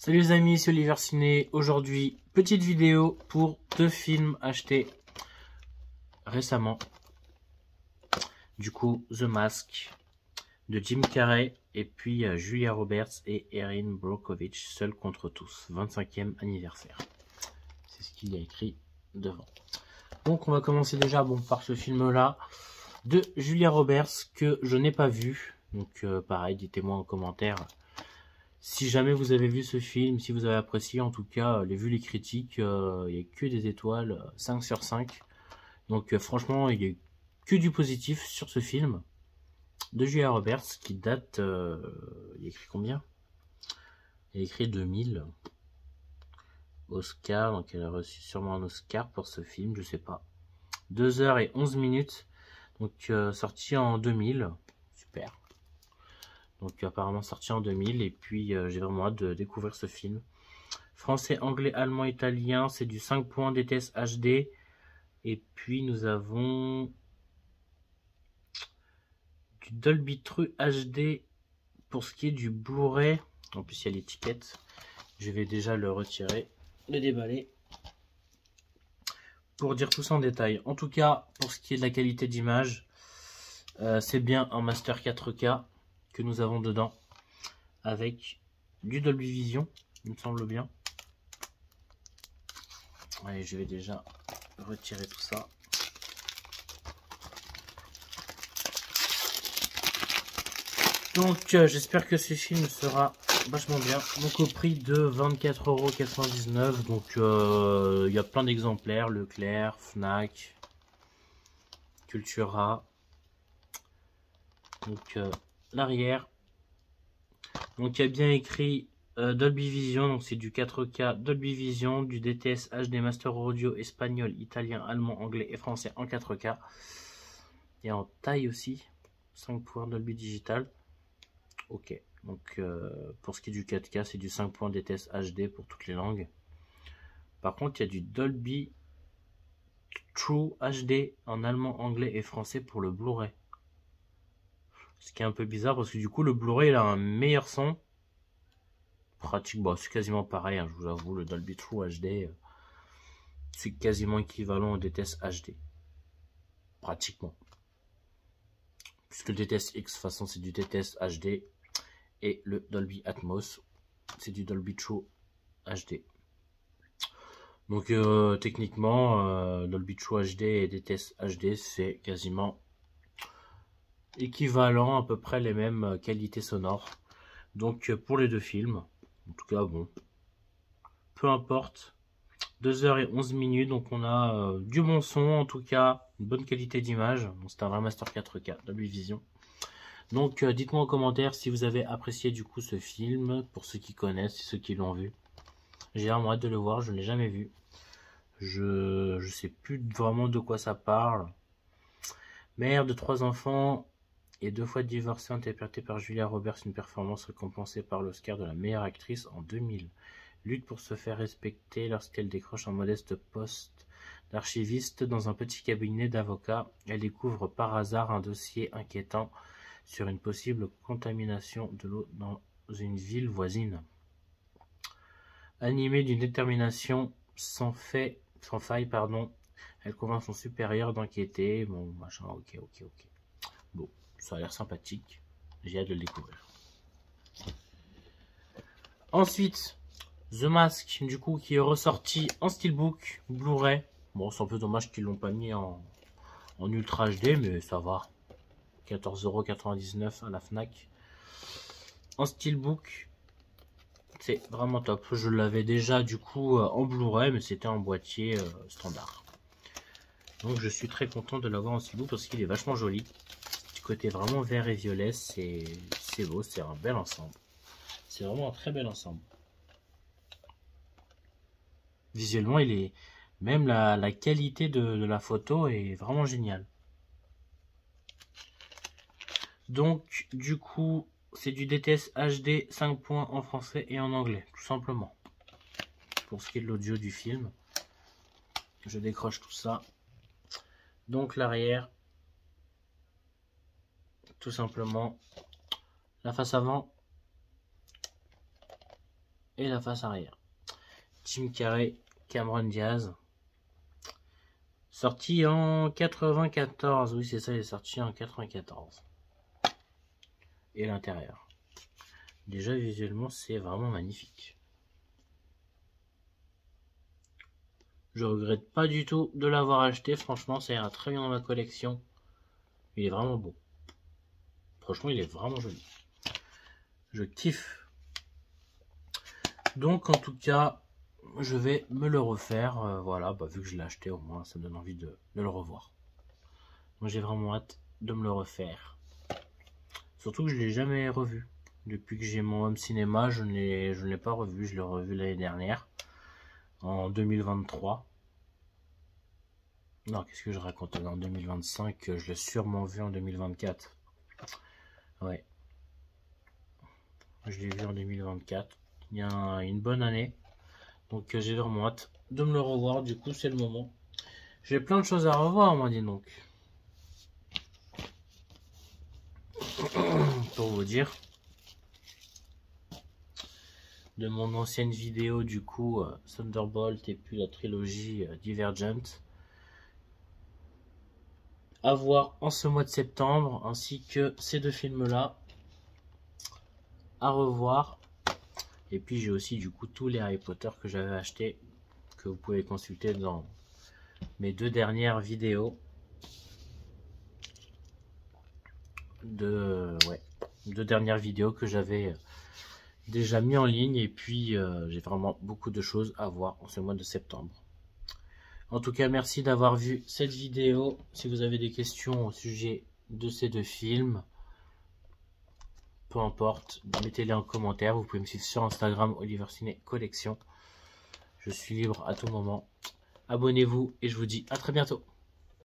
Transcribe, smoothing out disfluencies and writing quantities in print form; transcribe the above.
Salut les amis, c'est Oliver Ciné. Aujourd'hui, petite vidéo pour deux films achetés récemment. Du coup, The Mask de Jim Carrey et puis Julia Roberts et Erin Brockovich, Seul contre tous, 25e anniversaire. C'est ce qu'il y a écrit devant. Donc on va commencer déjà par ce film-là de Julia Roberts que je n'ai pas vu. Donc pareil, dites-moi en commentaire si jamais vous avez vu ce film, si vous avez apprécié. En tout cas, vu les critiques, il n'y a que des étoiles, 5 sur 5. Donc franchement, il n'y a que du positif sur ce film de Julia Roberts qui date, il y a écrit combien? Il y a écrit 2000. Oscar, donc elle a reçu sûrement un Oscar pour ce film, je sais pas. 2 h et 11 minutes, donc sorti en 2000, super. Donc apparemment sorti en 2000 et puis j'ai vraiment hâte de découvrir ce film. Français, anglais, allemand, italien, c'est du 5 points DTS HD. Et puis nous avons du Dolby True HD pour ce qui est du Blu-ray. En plus il y a l'étiquette. Je vais déjà le retirer, le déballer pour dire tout ça en détail. En tout cas, pour ce qui est de la qualité d'image, c'est bien un Master 4K que nous avons dedans avec du Dolby Vision, il me semble bien. Allez, je vais déjà retirer tout ça. Donc j'espère que ce film sera vachement bien. Donc au prix de 24,99 €. Donc il y a plein d'exemplaires, Leclerc, Fnac, Cultura. Donc l'arrière. Donc il y a bien écrit Dolby Vision, donc c'est du 4K Dolby Vision, du DTS HD Master Audio espagnol, italien, allemand, anglais et français en 4K. Et en taille aussi, 5 points Dolby Digital. Ok, donc pour ce qui est du 4K, c'est du 5 points DTS HD pour toutes les langues. Par contre, il y a du Dolby True HD en allemand, anglais et français pour le Blu-ray. Ce qui est un peu bizarre parce que du coup, le Blu-ray il a un meilleur son. Pratique, bon, c'est quasiment pareil, hein, je vous avoue, le Dolby True HD, c'est quasiment équivalent au DTS HD. Pratiquement. Puisque le DTS X, de toute façon, c'est du DTS HD. Et le Dolby Atmos, c'est du Dolby True HD. Donc techniquement, Dolby True HD et DTS HD, c'est quasiment équivalent, à peu près les mêmes qualités sonores. Donc pour les deux films, en tout cas bon, peu importe. 2 h et 11 minutes, donc on a du bon son, en tout cas une bonne qualité d'image. C'est un vrai Master 4K Dolby Vision. Donc dites-moi en commentaire si vous avez apprécié du coup ce film, pour ceux qui connaissent et ceux qui l'ont vu. J'ai vraiment hâte de le voir, je ne l'ai jamais vu. Je sais plus vraiment de quoi ça parle. Mère de 3 enfants et 2 fois divorcée, interprétée par Julia Roberts, une performance récompensée par l'Oscar de la meilleure actrice en 2000. Lutte pour se faire respecter lorsqu'elle décroche un modeste poste d'archiviste dans un petit cabinet d'avocat. Elle découvre par hasard un dossier inquiétant sur une possible contamination de l'eau dans une ville voisine. Animée d'une détermination sans faille, elle convainc son supérieur d'enquêter. Bon, machin, ok. Bon, ça a l'air sympathique. J'ai hâte de le découvrir. Ensuite, The Mask, du coup, qui est ressorti en steelbook, Blu-ray. Bon, c'est un peu dommage qu'ils l'ont pas mis en Ultra HD, mais ça va. 14,99 € à la Fnac. En steelbook, c'est vraiment top. Je l'avais déjà du coup en Blu-ray, mais c'était en boîtier standard. Donc je suis très content de l'avoir en steelbook parce qu'il est vachement joli. Du côté vraiment vert et violet, c'est beau, c'est un bel ensemble. C'est vraiment un très bel ensemble. Visuellement, il est même la qualité de la photo est vraiment géniale. Donc du coup, c'est du DTS HD 5 points en français et en anglais, tout simplement. Pour ce qui est de l'audio du film, je décroche tout ça. Donc l'arrière, tout simplement, la face avant et la face arrière. Jim Carrey, Cameron Diaz. Sorti en 94, oui c'est ça, il est sorti en 94. Et l'intérieur. Déjà visuellement c'est vraiment magnifique. Je regrette pas du tout de l'avoir acheté, franchement ça ira très bien dans ma collection. Il est vraiment beau. Franchement il est vraiment joli. Je kiffe. Donc en tout cas, je vais me le refaire. Voilà, vu que je l'ai acheté au moins ça me donne envie de le revoir. Moi j'ai vraiment hâte de me le refaire. Surtout que je ne l'ai jamais revu. Depuis que j'ai mon home cinéma, je ne l'ai pas revu. Je l'ai revu l'année dernière. En 2023. Non, qu'est-ce que je raconte? En 2025, je l'ai sûrement vu en 2024. Ouais. Je l'ai vu en 2024. Il y a une bonne année. Donc j'ai vraiment hâte de me le revoir. Du coup, c'est le moment. J'ai plein de choses à revoir, moi, dis donc. Pour vous dire. De mon ancienne vidéo, du coup, Thunderbolt et puis la trilogie Divergent. À voir en ce mois de septembre, ainsi que ces deux films-là. À revoir. Et puis j'ai aussi du coup tous les Harry Potter que j'avais achetés, que vous pouvez consulter dans mes deux dernières vidéos. Deux dernières vidéos que j'avais déjà mis en ligne. Et puis j'ai vraiment beaucoup de choses à voir en ce mois de septembre. En tout cas, merci d'avoir vu cette vidéo. Si vous avez des questions au sujet de ces deux films, peu importe, mettez-les en commentaire. Vous pouvez me suivre sur Instagram, Oliver Ciné Collection. Je suis libre à tout moment. Abonnez-vous et je vous dis à très bientôt.